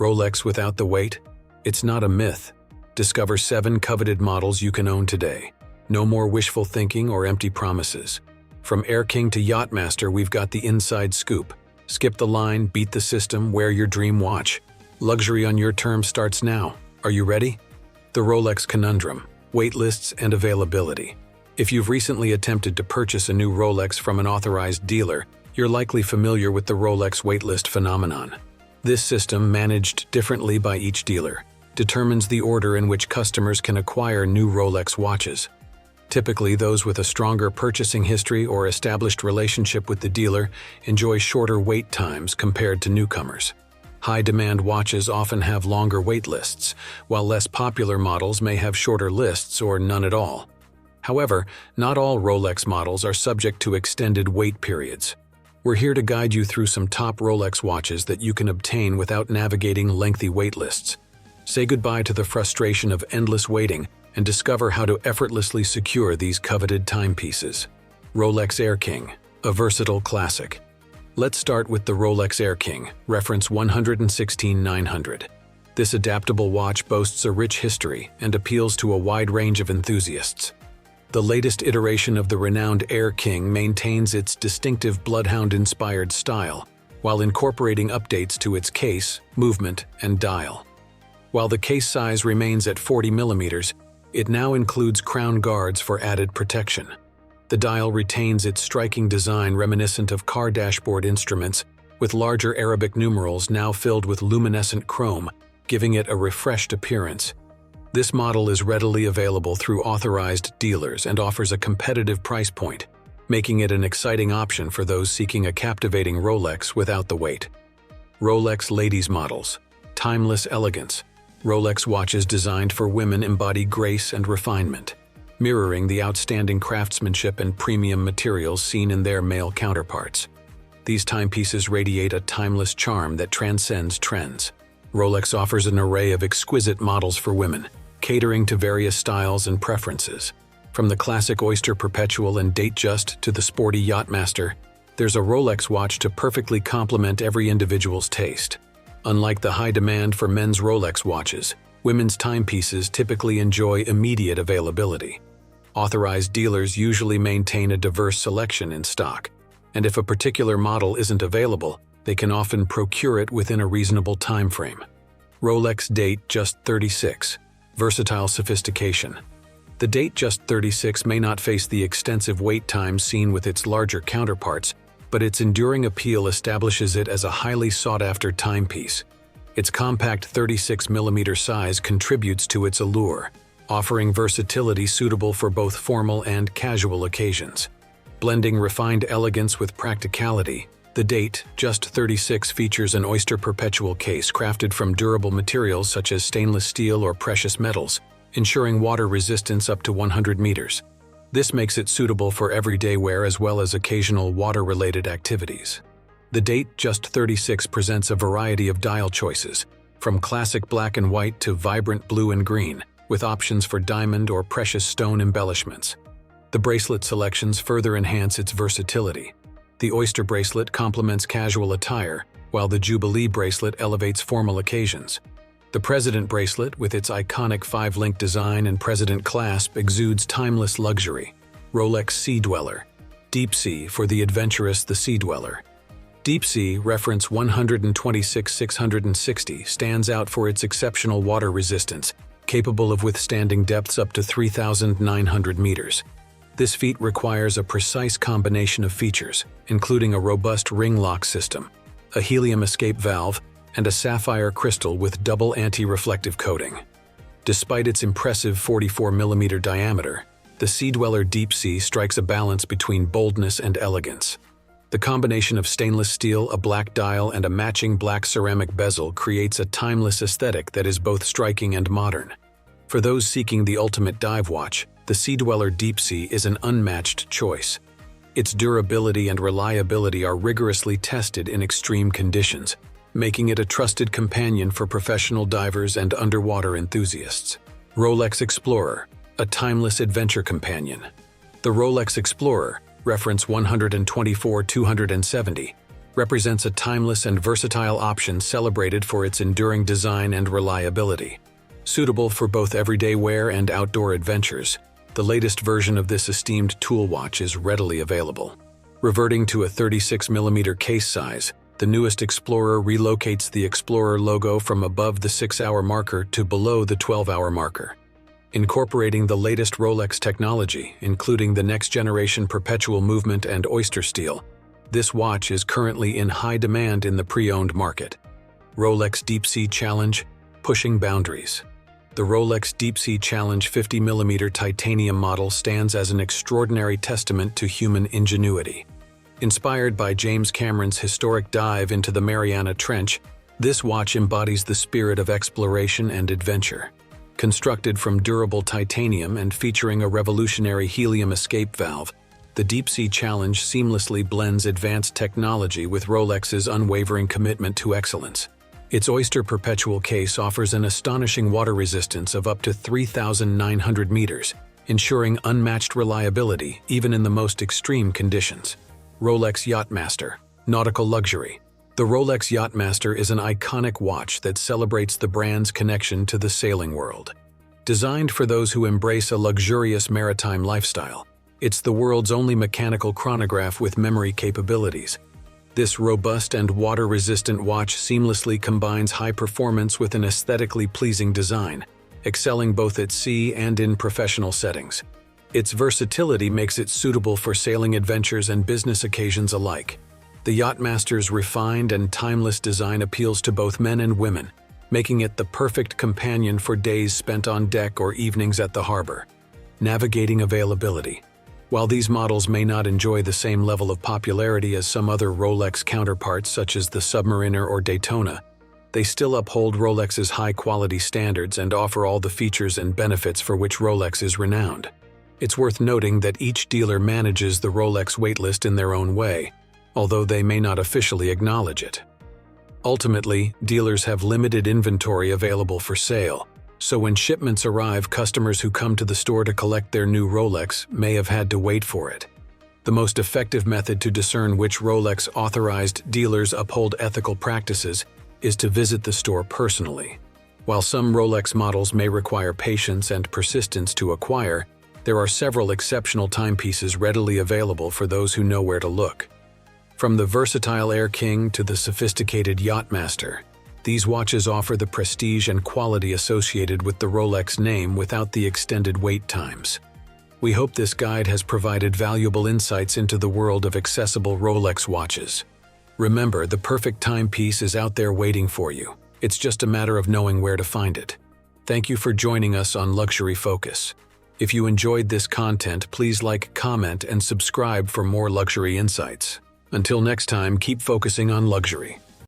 Rolex without the weight? It's not a myth. Discover 7 coveted models you can own today. No more wishful thinking or empty promises. From Air-King to Yacht-Master, we've got the inside scoop. Skip the line, beat the system, wear your dream watch. Luxury on your terms starts now. Are you ready? The Rolex Conundrum: waitlists and availability. If you've recently attempted to purchase a new Rolex from an authorized dealer, you're likely familiar with the Rolex waitlist phenomenon. This system, managed differently by each dealer, determines the order in which customers can acquire new Rolex watches. Typically, those with a stronger purchasing history or established relationship with the dealer enjoy shorter wait times compared to newcomers. High-demand watches often have longer wait lists, while less popular models may have shorter lists or none at all. However, not all Rolex models are subject to extended wait periods. We're here to guide you through some top Rolex watches that you can obtain without navigating lengthy wait lists. Say goodbye to the frustration of endless waiting and discover how to effortlessly secure these coveted timepieces. Rolex Air-King, a versatile classic. Let's start with the Rolex Air-King, reference 116900. This adaptable watch boasts a rich history and appeals to a wide range of enthusiasts. The latest iteration of the renowned Air-King maintains its distinctive bloodhound-inspired style, while incorporating updates to its case, movement, and dial. While the case size remains at 40 millimeters, it now includes crown guards for added protection. The dial retains its striking design reminiscent of car dashboard instruments, with larger Arabic numerals now filled with luminescent chrome, giving it a refreshed appearance. This model is readily available through authorized dealers and offers a competitive price point, making it an exciting option for those seeking a captivating Rolex without the weight. Rolex Ladies Models: timeless elegance. Rolex watches designed for women embody grace and refinement, mirroring the outstanding craftsmanship and premium materials seen in their male counterparts. These timepieces radiate a timeless charm that transcends trends. Rolex offers an array of exquisite models for women, catering to various styles and preferences. From the classic Oyster Perpetual and Datejust to the sporty Yacht-Master, there's a Rolex watch to perfectly complement every individual's taste. Unlike the high demand for men's Rolex watches, women's timepieces typically enjoy immediate availability. Authorized dealers usually maintain a diverse selection in stock, and if a particular model isn't available, they can often procure it within a reasonable time frame. Rolex Datejust 36. Versatile sophistication. The Datejust 36 may not face the extensive wait times seen with its larger counterparts, but its enduring appeal establishes it as a highly sought-after timepiece. Its compact 36mm size contributes to its allure, offering versatility suitable for both formal and casual occasions. Blending refined elegance with practicality, the Datejust 36 features an Oyster Perpetual case crafted from durable materials such as stainless steel or precious metals, ensuring water resistance up to 100 meters. This makes it suitable for everyday wear as well as occasional water-related activities. The Datejust 36 presents a variety of dial choices, from classic black and white to vibrant blue and green, with options for diamond or precious stone embellishments. The bracelet selections further enhance its versatility. The Oyster bracelet complements casual attire, while the Jubilee bracelet elevates formal occasions. The President bracelet, with its iconic 5-link design and President clasp, exudes timeless luxury. Rolex Sea Dweller. Deepsea for the adventurous, the Sea Dweller. Deepsea, reference 126660, stands out for its exceptional water resistance, capable of withstanding depths up to 3,900 meters. This feat requires a precise combination of features, including a robust ring lock system, a helium escape valve, and a sapphire crystal with double anti-reflective coating. Despite its impressive 44mm diameter, the Sea Dweller Deepsea strikes a balance between boldness and elegance. The combination of stainless steel, a black dial, and a matching black ceramic bezel creates a timeless aesthetic that is both striking and modern. For those seeking the ultimate dive watch, the Sea Dweller Deepsea is an unmatched choice. Its durability and reliability are rigorously tested in extreme conditions, making it a trusted companion for professional divers and underwater enthusiasts. Rolex Explorer, a timeless adventure companion. The Rolex Explorer, reference 124270, represents a timeless and versatile option celebrated for its enduring design and reliability. Suitable for both everyday wear and outdoor adventures, the latest version of this esteemed tool watch is readily available. Reverting to a 36mm case size, the newest Explorer relocates the Explorer logo from above the 6-hour marker to below the 12-hour marker. Incorporating the latest Rolex technology, including the next-generation perpetual movement and oyster steel, this watch is currently in high demand in the pre-owned market. Rolex Deepsea Challenge, pushing boundaries. The Rolex Deepsea Challenge 50mm titanium model stands as an extraordinary testament to human ingenuity. Inspired by James Cameron's historic dive into the Mariana Trench, this watch embodies the spirit of exploration and adventure. Constructed from durable titanium and featuring a revolutionary helium escape valve, the Deepsea Challenge seamlessly blends advanced technology with Rolex's unwavering commitment to excellence. Its oyster perpetual case offers an astonishing water resistance of up to 3,900 meters, ensuring unmatched reliability even in the most extreme conditions. Rolex Yacht-Master, nautical luxury. The Rolex Yacht-Master is an iconic watch that celebrates the brand's connection to the sailing world. Designed for those who embrace a luxurious maritime lifestyle, it's the world's only mechanical chronograph with memory capabilities. This robust and water-resistant watch seamlessly combines high performance with an aesthetically pleasing design, excelling both at sea and in professional settings. Its versatility makes it suitable for sailing adventures and business occasions alike. The Yacht-Master's refined and timeless design appeals to both men and women, making it the perfect companion for days spent on deck or evenings at the harbor. Navigating availability. While these models may not enjoy the same level of popularity as some other Rolex counterparts such as the Submariner or Daytona, they still uphold Rolex's high-quality standards and offer all the features and benefits for which Rolex is renowned. It's worth noting that each dealer manages the Rolex waitlist in their own way, although they may not officially acknowledge it. Ultimately, dealers have limited inventory available for sale, so when shipments arrive, customers who come to the store to collect their new Rolex may have had to wait for it. The most effective method to discern which Rolex authorized dealers uphold ethical practices is to visit the store personally. While some Rolex models may require patience and persistence to acquire, there are several exceptional timepieces readily available for those who know where to look. From the versatile Air-King to the sophisticated Yacht-Master, these watches offer the prestige and quality associated with the Rolex name without the extended wait times. We hope this guide has provided valuable insights into the world of accessible Rolex watches. Remember, the perfect timepiece is out there waiting for you. It's just a matter of knowing where to find it. Thank you for joining us on Luxury Focus. If you enjoyed this content, please like, comment, and subscribe for more luxury insights. Until next time, keep focusing on luxury.